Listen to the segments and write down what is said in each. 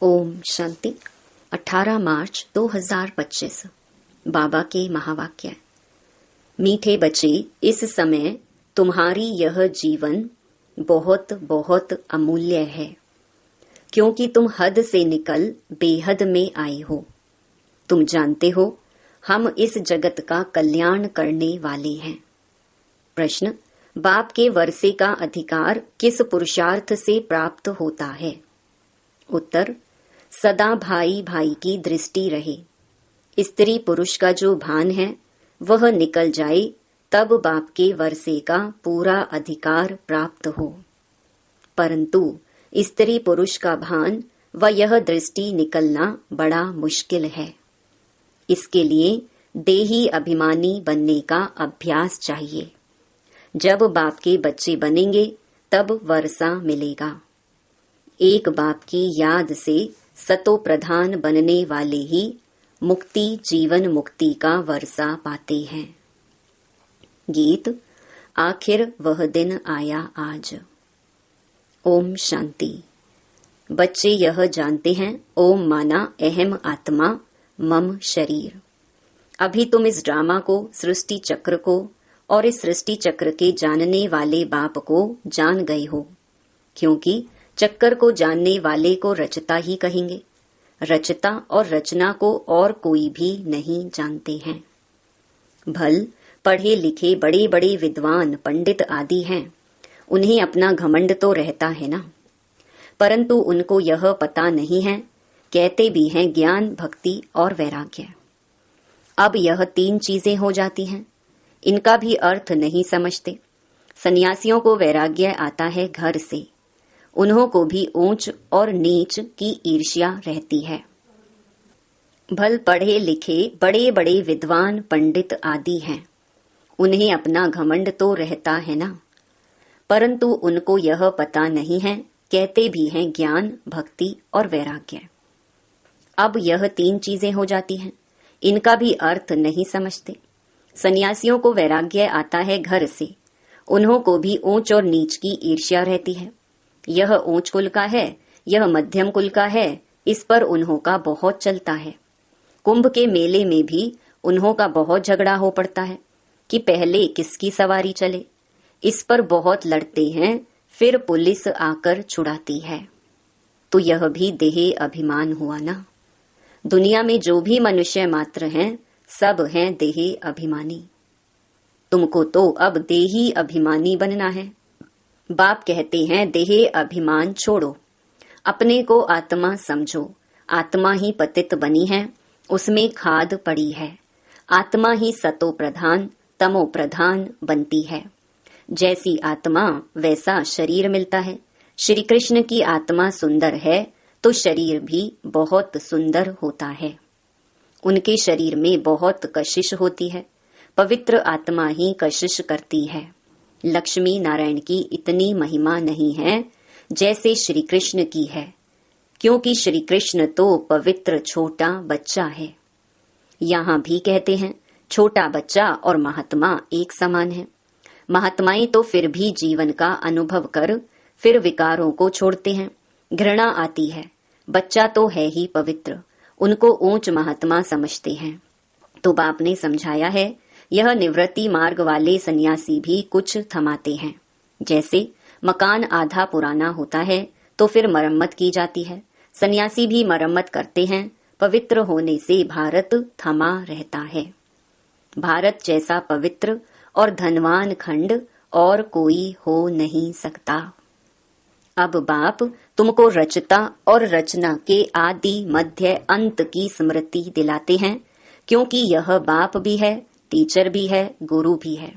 ओम शांति। 18 मार्च 2025 बाबा के महावाक्य। मीठे बच्चे, इस समय तुम्हारी यह जीवन बहुत बहुत अमूल्य है, क्योंकि तुम हद से निकल बेहद में आए हो। तुम जानते हो, हम इस जगत का कल्याण करने वाले हैं। प्रश्न: बाप के वर्षे का अधिकार किस पुरुषार्थ से प्राप्त होता है? उत्तर: सदा भाई भाई की दृष्टि रहे। स्त्री पुरुष का जो भान है वह निकल जाए, तब बाप के वर्षे का पूरा अधिकार प्राप्त हो। परंतु स्त्री पुरुष का भान व यह दृष्टि निकलना बड़ा मुश्किल है। इसके लिए देही अभिमानी बनने का अभ्यास चाहिए। जब बाप के बच्चे बनेंगे तब वर्षा मिलेगा। एक बाप की याद से सतो प्रधान बनने वाले ही मुक्ति जीवन मुक्ति का वर्षा पाते हैं। गीत: आखिर वह दिन आया आज। ओम शांति। बच्चे यह जानते हैं, ओम माना अहम आत्मा मम शरीर। अभी तुम इस ड्रामा को, सृष्टि चक्र को और इस सृष्टि चक्र के जानने वाले बाप को जान गए हो, क्योंकि चक्कर को जानने वाले को रचता ही कहेंगे। रचता और रचना को और कोई भी नहीं जानते हैं। भल पढ़े लिखे बड़े बड़े विद्वान पंडित आदि हैं, उन्हें अपना घमंड तो रहता है ना, परंतु उनको यह पता नहीं है। कहते भी हैं ज्ञान, भक्ति और वैराग्य। अब यह 3 चीजें हो जाती हैं, इनका भी अर्थ नहीं समझते। सन्यासियों को वैराग्य आता है घर से, उन्हों को भी ऊंच और नीच की ईर्ष्या रहती है। भल पढ़े लिखे बड़े बड़े विद्वान पंडित आदि हैं, उन्हें अपना घमंड तो रहता है ना, परंतु उनको यह पता नहीं है। कहते भी हैं ज्ञान, भक्ति और वैराग्य। अब यह 3 चीजें हो जाती हैं, इनका भी अर्थ नहीं समझते। सन्यासियों को वैराग्य आता है घर से, उन्हों को भी ऊंच और नीच की ईर्ष्या रहती है। यह ऊंच कुल का है, यह मध्यम कुल का है, इस पर उन्हों का बहुत चलता है। कुंभ के मेले में भी उन्हों का बहुत झगड़ा हो पड़ता है कि पहले किसकी सवारी चले। इस पर बहुत लड़ते हैं, फिर पुलिस आकर छुड़ाती है। तो यह भी देह अभिमान हुआ ना। दुनिया में जो भी मनुष्य मात्र हैं, सब हैं देह अभिमानी। तुमको तो अब देही अभिमानी बनना है। बाप कहते हैं देह अभिमान छोड़ो, अपने को आत्मा समझो। आत्मा ही पतित बनी है, उसमें खाद पड़ी है। आत्मा ही सतो प्रधान तमो प्रधान बनती है। जैसी आत्मा वैसा शरीर मिलता है। श्री कृष्ण की आत्मा सुंदर है तो शरीर भी बहुत सुंदर होता है। उनके शरीर में बहुत कशिश होती है, पवित्र आत्मा ही कशिश करती है। लक्ष्मी नारायण की इतनी महिमा नहीं है जैसे श्री कृष्ण की है, क्योंकि श्री कृष्ण तो पवित्र छोटा बच्चा है। यहाँ भी कहते हैं छोटा बच्चा और महात्मा एक समान है। महात्माएं तो फिर भी जीवन का अनुभव कर फिर विकारों को छोड़ते हैं, घृणा आती है। बच्चा तो है ही पवित्र, उनको ऊंच महात्मा समझते हैं। तो बाप ने समझाया है, यह निवृत्ति मार्ग वाले सन्यासी भी कुछ थमाते हैं। जैसे मकान आधा पुराना होता है तो फिर मरम्मत की जाती है, सन्यासी भी मरम्मत करते हैं। पवित्र होने से भारत थमा रहता है। भारत जैसा पवित्र और धनवान खंड और कोई हो नहीं सकता। अब बाप तुमको रचता और रचना के आदि मध्य अंत की स्मृति दिलाते हैं, क्योंकि यह बाप भी है, टीचर भी है, गुरु भी है।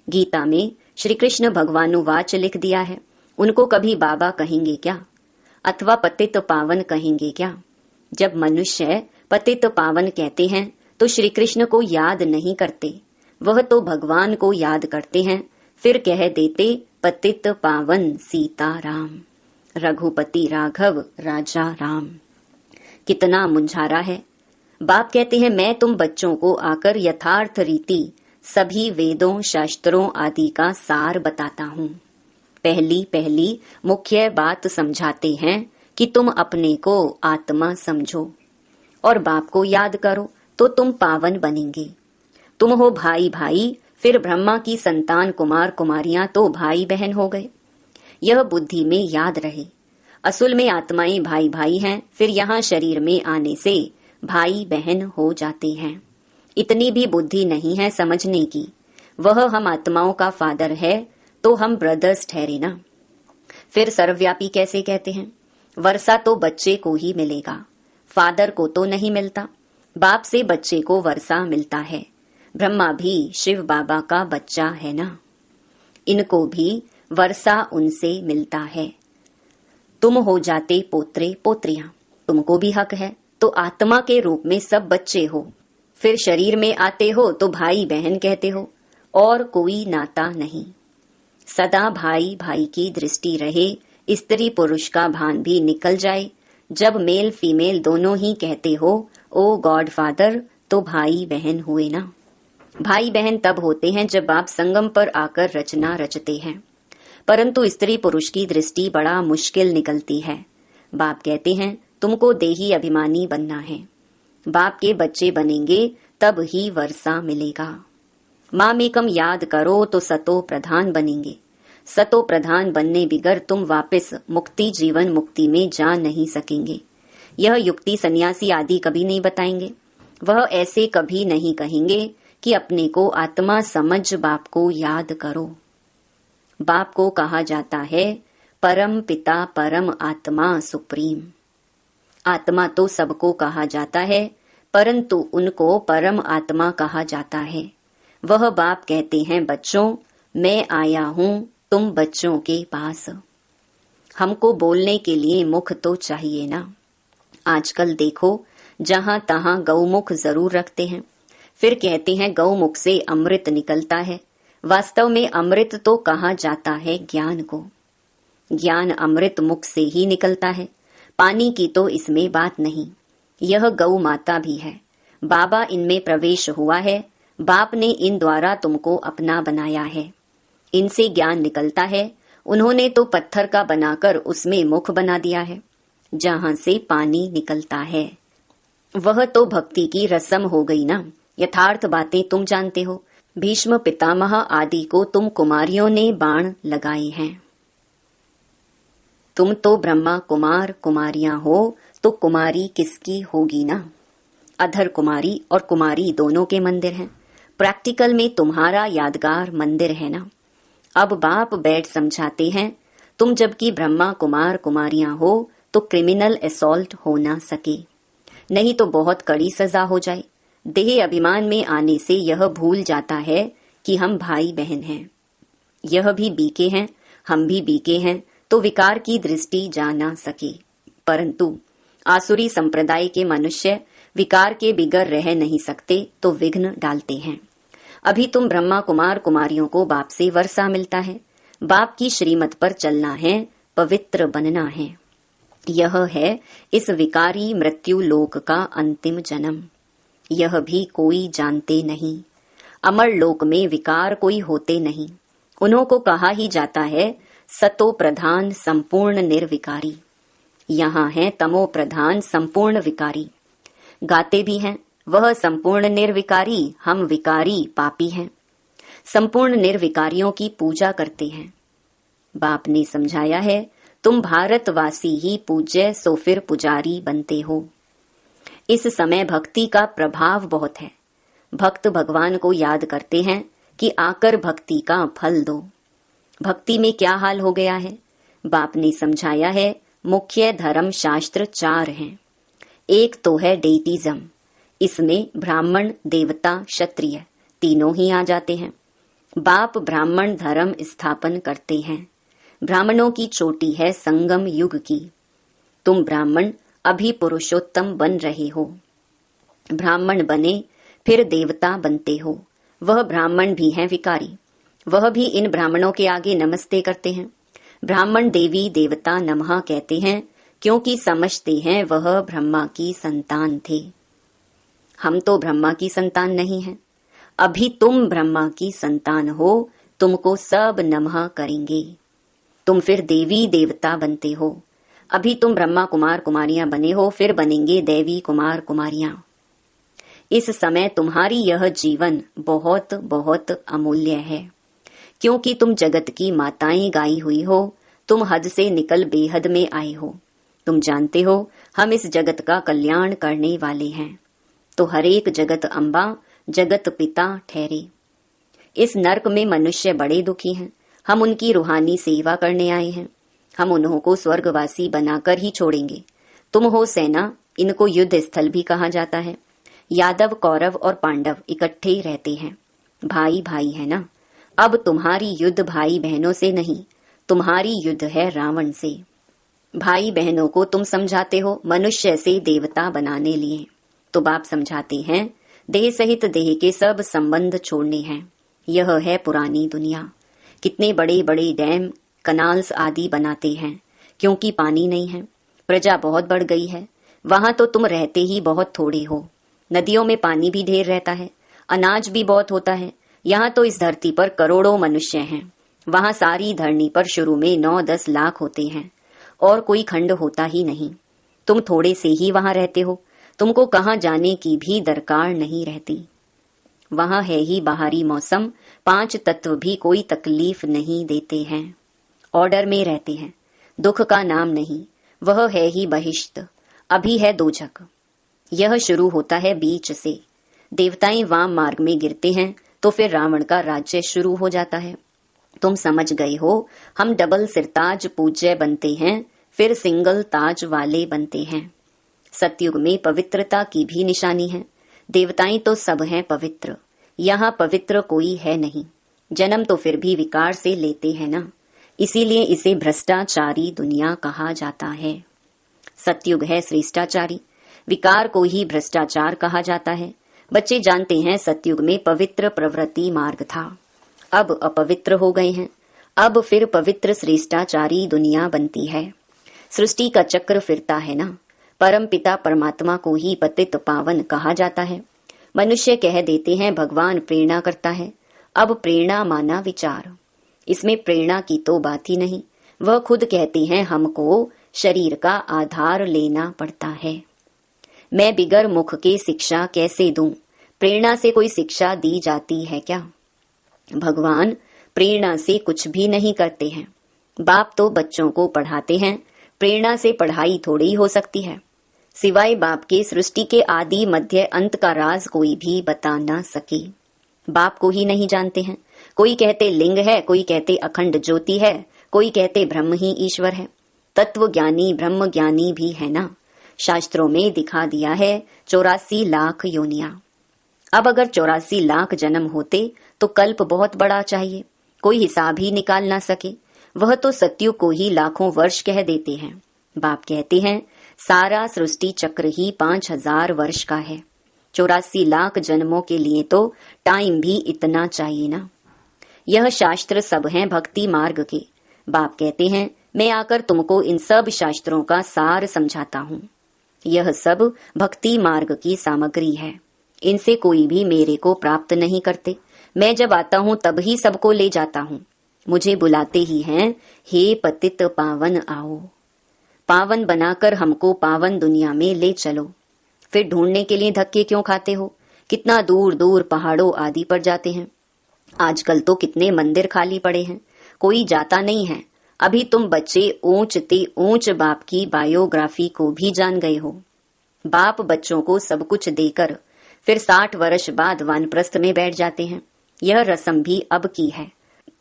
गीता में श्री कृष्ण भगवानुवाच लिख दिया है। उनको कभी बाबा कहेंगे क्या, अथवा पतित पावन कहेंगे क्या? जब मनुष्य पतित पावन कहते हैं तो श्री कृष्ण को याद नहीं करते, वह तो भगवान को याद करते हैं। फिर कह देते पतित पावन सीताराम, रघुपति राघव राजा राम। कितना मुंझारा है। बाप कहते हैं मैं तुम बच्चों को आकर यथार्थ रीति सभी वेदों शास्त्रों आदि का सार बताता हूँ। पहली मुख्य बात समझाते हैं कि तुम अपने को आत्मा समझो और बाप को याद करो तो तुम पावन बनेंगे। तुम हो भाई भाई, फिर ब्रह्मा की संतान कुमार कुमारियां तो भाई बहन हो गए। यह बुद्धि में याद रहे। असल में आत्माएं भाई भाई हैं, फिर यहाँ शरीर में आने से भाई बहन हो जाते हैं। इतनी भी बुद्धि नहीं है समझने की। वह हम आत्माओं का फादर है तो हम ब्रदर्स ठहरे ना। फिर सर्वव्यापी कैसे कहते हैं? वर्षा तो बच्चे को ही मिलेगा, फादर को तो नहीं मिलता। बाप से बच्चे को वर्षा मिलता है। ब्रह्मा भी शिव बाबा का बच्चा है ना, इनको भी वर्षा उनसे मिलता है। तुम हो जाते पोत्रे पोत्रियां, तुमको भी हक है। तो आत्मा के रूप में सब बच्चे हो, फिर शरीर में आते हो तो भाई बहन कहते हो, और कोई नाता नहीं। सदा भाई भाई की दृष्टि रहे, स्त्री पुरुष का भान भी निकल जाए। जब मेल फीमेल दोनों ही कहते हो ओ गॉड फादर, तो भाई बहन हुए ना। भाई बहन तब होते हैं जब आप संगम पर आकर रचना रचते हैं, परंतु स्त्री पुरुष की दृष्टि बड़ा मुश्किल निकलती है। बाप कहते हैं तुमको देही अभिमानी बनना है। बाप के बच्चे बनेंगे तब ही वर्षा मिलेगा। मामेकम याद करो तो सतो प्रधान बनेंगे। सतो प्रधान बनने बिगर तुम वापस मुक्ति जीवन मुक्ति में जा नहीं सकेंगे। यह युक्ति सन्यासी आदि कभी नहीं बताएंगे। वह ऐसे कभी नहीं कहेंगे कि अपने को आत्मा समझ बाप को याद करो। बाप को कहा जाता है परम पिता परम आत्मा सुप्रीम। आत्मा तो सबको कहा जाता है, परंतु उनको परम आत्मा कहा जाता है। वह बाप कहते हैं बच्चों, मैं आया हूँ तुम बच्चों के पास। हमको बोलने के लिए मुख तो चाहिए ना। आजकल देखो जहाँ तहाँ गौमुख जरूर रखते हैं, फिर कहते हैं गौमुख से अमृत निकलता है। वास्तव में अमृत तो कहा जाता है ज्ञान को। ज्ञान अमृत मुख से ही निकलता है, पानी की तो इसमें बात नहीं। यह गौ माता भी है, बाबा इनमें प्रवेश हुआ है। बाप ने इन द्वारा तुमको अपना बनाया है। इनसे ज्ञान निकलता है। उन्होंने तो पत्थर का बनाकर उसमें मुख बना दिया है, जहाँ से पानी निकलता है। वह तो भक्ति की रस्म हो गई ना। यथार्थ बातें तुम जानते हो। भीष्म पितामह आदि को तुम कुमारियों ने बाण लगाए हैं। तुम तो ब्रह्मा कुमार कुमारियां हो, तो कुमारी किसकी होगी ना। अधर कुमारी और कुमारी दोनों के मंदिर हैं। प्रैक्टिकल में तुम्हारा यादगार मंदिर है ना। अब बाप बैठ समझाते हैं, तुम जबकि ब्रह्मा कुमार कुमारियां हो तो क्रिमिनल असॉल्ट हो ना सके, नहीं तो बहुत कड़ी सजा हो जाए। देह अभिमान में आने से यह भूल जाता है कि हम भाई बहन हैं। यह भी बीके हैं, हम भी बीके हैं, तो विकार की दृष्टि जा ना सके। परंतु आसुरी संप्रदाय के मनुष्य विकार के बिगर रह नहीं सकते, तो विघ्न डालते हैं। अभी तुम ब्रह्मा कुमार कुमारियों को बाप से वर्षा मिलता है। बाप की श्रीमत पर चलना है, पवित्र बनना है। यह है इस विकारी मृत्यु लोक का अंतिम जन्म। यह भी कोई जानते नहीं। अमर लोक में विकार कोई होते नहीं। उन्हों को कहा ही जाता है सतो प्रधान संपूर्ण निर्विकारी। यहाँ है तमो प्रधान संपूर्ण विकारी। गाते भी हैं वह संपूर्ण निर्विकारी, हम विकारी पापी हैं। संपूर्ण निर्विकारियों की पूजा करते हैं। बाप ने समझाया है तुम भारतवासी ही पूज्य, सो फिर पुजारी बनते हो। इस समय भक्ति का प्रभाव बहुत है। भक्त भगवान को याद करते हैं कि आकर भक्ति का फल दो। भक्ति में क्या हाल हो गया है? बाप ने समझाया है मुख्य धर्म शास्त्र 4 हैं। एक तो है डेटिज्म, इसमें ब्राह्मण देवता क्षत्रिय तीनों ही आ जाते हैं। बाप ब्राह्मण धर्म स्थापन करते हैं। ब्राह्मणों की चोटी है संगम युग की। तुम ब्राह्मण अभी पुरुषोत्तम बन रहे हो। ब्राह्मण बने फिर देवता बनते हो। वह ब्राह्मण भी हैं विकारी, वह भी इन ब्राह्मणों के आगे नमस्ते करते हैं। ब्राह्मण देवी देवता नमः कहते हैं, क्योंकि समझते हैं वह ब्रह्मा की संतान थे। हम तो ब्रह्मा की संतान नहीं हैं। अभी तुम ब्रह्मा की संतान हो, तुमको सब नमः करेंगे। तुम फिर देवी देवता बनते हो। अभी तुम ब्रह्मा कुमार कुमारियां बने हो, फिर बनेंगे देवी कुमार कुमारियां। इस समय तुम्हारी यह जीवन बहुत बहुत अमूल्य है, क्योंकि तुम जगत की माताएं गाई हुई हो। तुम हद से निकल बेहद में आए हो। तुम जानते हो हम इस जगत का कल्याण करने वाले हैं, तो हरेक जगत अम्बा जगत पिता ठहरे। इस नरक में मनुष्य बड़े दुखी हैं। हम उनकी रूहानी सेवा करने आए हैं। हम उन्हों को स्वर्गवासी बनाकर ही छोड़ेंगे। तुम हो सेना, इनको युद्ध स्थल भी कहा जाता है। यादव, कौरव और पांडव इकट्ठे रहते हैं, भाई भाई है ना। अब तुम्हारी युद्ध भाई बहनों से नहीं, तुम्हारी युद्ध है रावण से। भाई बहनों को तुम समझाते हो मनुष्य से देवता बनाने लिए, तो बाप समझाते हैं देह सहित देह के सब संबंध छोड़ने हैं। यह है पुरानी दुनिया। कितने बड़े बड़े डैम, कनाल्स आदि बनाते हैं, क्योंकि पानी नहीं है। प्रजा बहुत बढ़ गई है। वहां तो तुम रहते ही बहुत थोड़े हो। नदियों में पानी भी ढेर रहता है, अनाज भी बहुत होता है। यहाँ तो इस धरती पर करोड़ों मनुष्य हैं। वहां सारी धरनी पर शुरू में 9-10 लाख होते हैं, और कोई खंड होता ही नहीं। तुम थोड़े से ही वहां रहते हो। तुमको कहाँ जाने की भी दरकार नहीं रहती। वहां है ही बाहरी मौसम। 5 तत्व भी कोई तकलीफ नहीं देते हैं, ऑर्डर में रहते हैं। दुख का नाम नहीं, वह है ही बहिष्त। अभी है दोजक। यह शुरू होता है बीच से। देवताएं वाम मार्ग में गिरते हैं, तो फिर रावण का राज्य शुरू हो जाता है। तुम समझ गए हो। हम डबल सिरताज पूज्य बनते हैं, फिर सिंगल ताज वाले बनते हैं। सतयुग में पवित्रता की भी निशानी है। देवताएं तो सब हैं पवित्र, यहाँ पवित्र कोई है नहीं। जन्म तो फिर भी विकार से लेते हैं ना, इसीलिए इसे भ्रष्टाचारी दुनिया कहा जाता है। सतयुग है श्रेष्ठाचारी, विकार को ही भ्रष्टाचार कहा जाता है। बच्चे जानते हैं सतयुग में पवित्र प्रवृत्ति मार्ग था, अब अपवित्र हो गए हैं। अब फिर पवित्र श्रेष्ठाचारी दुनिया बनती है। सृष्टि का चक्र फिरता है ना। परम पिता परमात्मा को ही पतित पावन कहा जाता है। मनुष्य कह देते हैं भगवान प्रेरणा करता है। अब प्रेरणा माना विचार, इसमें प्रेरणा की तो बात ही नहीं। वह खुद कहते हैं हमको शरीर का आधार लेना पड़ता है। मैं बिगर मुख के शिक्षा कैसे दूं? प्रेरणा से कोई शिक्षा दी जाती है क्या? भगवान प्रेरणा से कुछ भी नहीं करते हैं। बाप तो बच्चों को पढ़ाते हैं, प्रेरणा से पढ़ाई थोड़ी हो सकती है। सिवाय बाप के सृष्टि के आदि मध्य अंत का राज कोई भी बता ना सके। बाप को ही नहीं जानते हैं। कोई कहते लिंग है, कोई कहते अखंड ज्योति है, कोई कहते ब्रह्म ही ईश्वर है। तत्व ज्ञानी ब्रह्म ज्ञानी भी है ना। शास्त्रों में दिखा दिया है 84 लाख योनियां। अब अगर 84 लाख जन्म होते तो कल्प बहुत बड़ा चाहिए, कोई हिसाब ही निकाल ना सके। वह तो सत्युग को ही लाखों वर्ष कह देते हैं। बाप कहते हैं सारा सृष्टि चक्र ही 5000 वर्ष का है। 84 लाख जन्मों के लिए तो टाइम भी इतना चाहिए ना। यह शास्त्र सब हैं भक्ति मार्ग के। बाप कहते हैं मैं आकर तुमको इन सब शास्त्रों का सार समझाता हूँ। यह सब भक्ति मार्ग की सामग्री है। इनसे कोई भी मेरे को प्राप्त नहीं करते। मैं जब आता हूँ तब ही सबको ले जाता हूँ। मुझे बुलाते ही हैं, हे पतित पावन आओ। पावन बनाकर हमको पावन दुनिया में ले चलो। फिर ढूंढने के लिए धक्के क्यों खाते हो? कितना दूर दूर पहाड़ों आदि पर जाते हैं। आजकल तो कितने मंदिर खाली पड़े हैं, कोई जाता नहीं है। अभी तुम बच्चे ऊंच ते ऊंच बाप की बायोग्राफी को भी जान गए हो। बाप बच्चों को सब कुछ देकर फिर 60 वर्ष बाद वानप्रस्थ में बैठ जाते हैं। यह रस्म भी अब की है।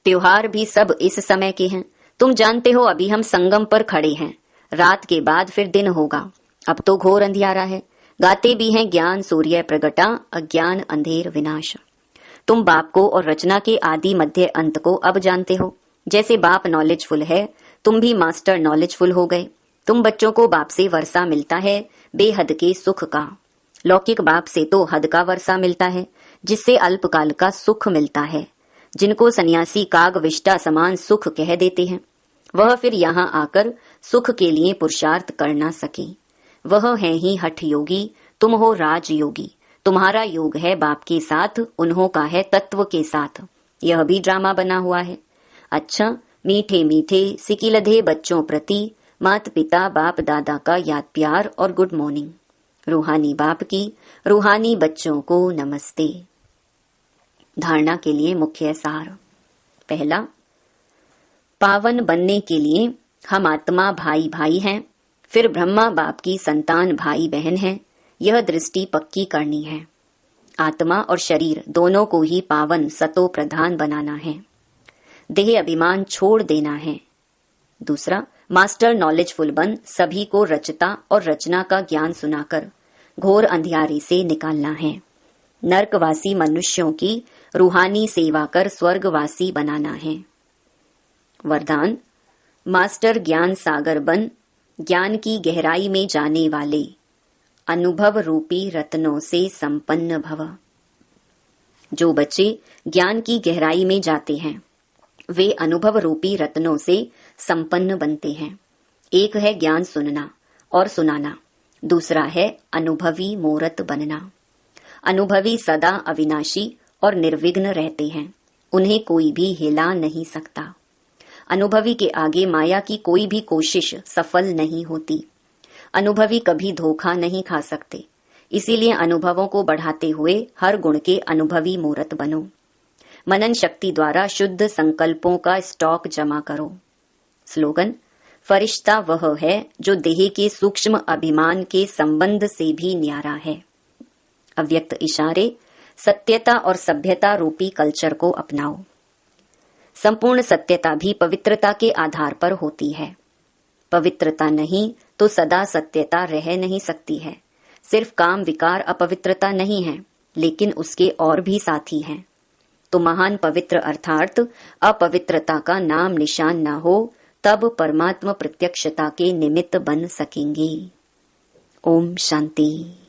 त्योहार भी सब इस समय के हैं। तुम जानते हो अभी हम संगम पर खड़े हैं, रात के बाद फिर दिन होगा। अब तो घोर अंधियारा है। गाते भी हैं ज्ञान सूर्य प्रगटा, अज्ञान अंधेर विनाश। तुम बाप को और रचना के आदि मध्य अंत को अब जानते हो। जैसे बाप नॉलेजफुल है, तुम भी मास्टर नॉलेजफुल हो गए। तुम बच्चों को बाप से वर्षा मिलता है बेहद के सुख का। लौकिक बाप से तो हद का वर्षा मिलता है, जिससे अल्पकाल का सुख मिलता है, जिनको सन्यासी काग विष्टा समान सुख कह देते हैं। वह फिर यहाँ आकर सुख के लिए पुरुषार्थ कर ना सके। वह है ही हठ योगी, तुम हो राज योगी। तुम्हारा योग है बाप के साथ, उन्हों का है तत्व के साथ। यह भी ड्रामा बना हुआ है। अच्छा, मीठे मीठे सिकिलधे बच्चों प्रति मात पिता बाप दादा का याद प्यार और गुड मॉर्निंग। रूहानी बाप की रूहानी बच्चों को नमस्ते। धारणा के लिए मुख्य सार। पहला, पावन बनने के लिए हम आत्मा भाई भाई हैं, फिर ब्रह्मा बाप की संतान भाई बहन हैं। यह दृष्टि पक्की करनी है। आत्मा और शरीर दोनों को ही पावन सतो प्रधान बनाना है। देह अभिमान छोड़ देना है। दूसरा, मास्टर नॉलेजफुल बन सभी को रचता और रचना का ज्ञान सुनाकर घोर अंधियारे से निकालना है। नरकवासी मनुष्यों की रूहानी सेवा कर स्वर्गवासी बनाना है। वरदान, मास्टर ज्ञान सागर बन ज्ञान की गहराई में जाने वाले अनुभव रूपी रत्नों से संपन्न भव। जो बच्चे ज्ञान की गहराई में जाते हैं वे अनुभव रूपी रत्नों से संपन्न बनते हैं। एक है ज्ञान सुनना और सुनाना, दूसरा है अनुभवी मूर्त बनना। अनुभवी सदा अविनाशी और निर्विघ्न रहते हैं, उन्हें कोई भी हिला नहीं सकता। अनुभवी के आगे माया की कोई भी कोशिश सफल नहीं होती। अनुभवी कभी धोखा नहीं खा सकते। इसीलिए अनुभवों को बढ़ाते हुए हर गुण के अनुभवी मूर्त बनो। मनन शक्ति द्वारा शुद्ध संकल्पों का स्टॉक जमा करो। स्लोगन, फरिश्ता वह है जो देह के सूक्ष्म अभिमान के संबंध से भी न्यारा है। अव्यक्त इशारे, सत्यता और सभ्यता रूपी कल्चर को अपनाओ। संपूर्ण सत्यता भी पवित्रता के आधार पर होती है। पवित्रता नहीं तो सदा सत्यता रह नहीं सकती है। सिर्फ काम विकार अपवित्रता नहीं है, लेकिन उसके और भी साथी हैं। तो महान पवित्र अर्थात अपवित्रता का नाम निशान न हो, तब परमात्मा प्रत्यक्षता के निमित्त बन सकेंगे। ओम शांति।